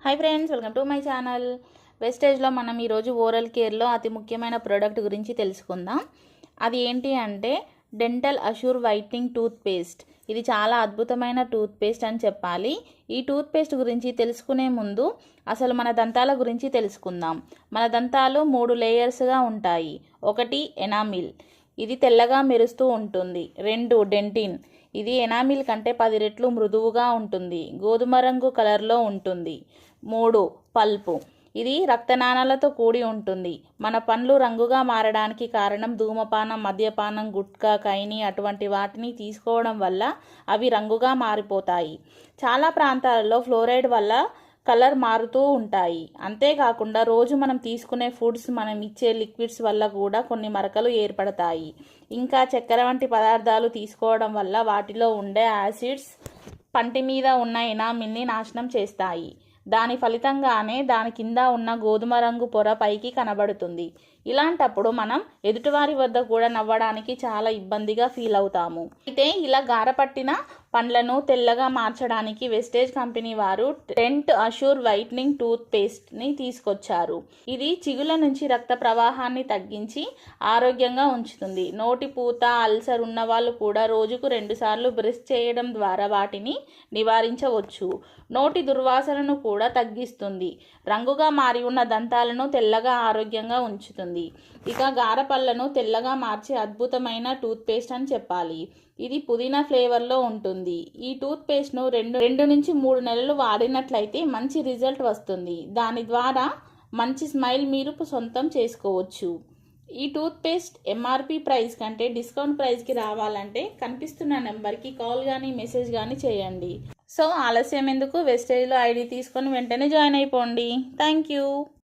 Hi friends, welcome to my channel. వెస్టేజ్లో మనం ఈరోజు ఓరల్ కేర్లో అతి ముఖ్యమైన ప్రోడక్ట్ గురించి తెలుసుకుందాం. అది ఏంటి అంటే dental assure whitening toothpaste. ఇది చాలా అద్భుతమైన టూత్ పేస్ట్ అని చెప్పాలి. ఈ టూత్ పేస్ట్ గురించి తెలుసుకునే ముందు అసలు మన దంతాల గురించి తెలుసుకుందాం. మన దంతాలు 3 లేయర్స్గా ఉంటాయి. 1 ఎనామిల్, ఇది తెల్లగా మెరుస్తూ ఉంటుంది. 2 డెంటిన్, ఇది ఎనామిల్ కంటే 10 రెట్లు మృదువుగా ఉంటుంది, గోధుమ రంగు కలర్లో ఉంటుంది. 3 పల్పు, ఇది రక్తనాళాలతో కూడి ఉంటుంది. మన పండ్లు రంగుగా మారడానికి కారణం ధూమపానం, మద్యపానం, గుట్కా, కైని అటువంటి వాటిని తీసుకోవడం వల్ల అవి రంగుగా మారిపోతాయి. చాలా ప్రాంతాలలో ఫ్లోరైడ్ వల్ల కలర్ మారుతూ ఉంటాయి. అంతేకాకుండా రోజు మనం తీసుకునే ఫుడ్స్, మనం ఇచ్చే లిక్విడ్స్ వల్ల కూడా కొన్ని మరకలు ఏర్పడతాయి. ఇంకా చక్కెర వంటి పదార్థాలు తీసుకోవడం వల్ల వాటిలో ఉండే యాసిడ్స్ పంటి మీద ఉన్న ఎనామిల్ని నాశనం చేస్తాయి. దాని ఫలితంగానే దాని కింద ఉన్న గోధుమ రంగు పొర పైకి కనబడుతుంది. ఇలాంటప్పుడు మనం ఎదుటివారి వద్ద కూడా నవ్వడానికి చాలా ఇబ్బందిగా ఫీల్ అవుతాము. అయితే ఇలా గారపట్టిన పండ్లను తెల్లగా మార్చడానికి వెస్టేజ్ కంపెనీ వారు డెంట్ అష్యూర్ వైట్నింగ్ టూత్ పేస్ట్ని తీసుకొచ్చారు. ఇది చిగుళ్ళ నుంచి రక్త ప్రవాహాన్ని తగ్గించి ఆరోగ్యంగా ఉంచుతుంది. నోటి పూత, అల్సర్ ఉన్న వాళ్ళు కూడా రోజుకు 2 సార్లు బ్రష్ చేయడం ద్వారా వాటిని నివారించవచ్చు. నోటి దుర్వాసనను కూడా తగ్గిస్తుంది. రంగుగా మారి ఉన్న దంతాలను తెల్లగా ఆరోగ్యంగా ఉంచుతుంది. ఇక గారపళ్ళను తెల్లగా మార్చే అద్భుతమైన టూత్ పేస్ట్ అని చెప్పాలి. ఇది పుదీనా ఫ్లేవర్లో ఉంటుంది. ఈ టూత్ పేస్ట్ను 2 నుంచి 3 నెలలు వాడినట్లయితే మంచి రిజల్ట్ వస్తుంది. దాని ద్వారా మంచి స్మైల్ మీరు సొంతం చేసుకోవచ్చు. ఈ టూత్ పేస్ట్ ఎంఆర్పి ప్రైస్ కంటే డిస్కౌంట్ ప్రైస్కి రావాలంటే కనిపిస్తున్న నెంబర్కి కాల్ కానీ మెసేజ్ కానీ చేయండి. సో ఆలస్యం ఎందుకు, వెస్టేజ్లో ఐడి తీసుకొని వెంటనే జాయిన్ అయిపోండి. Thank you.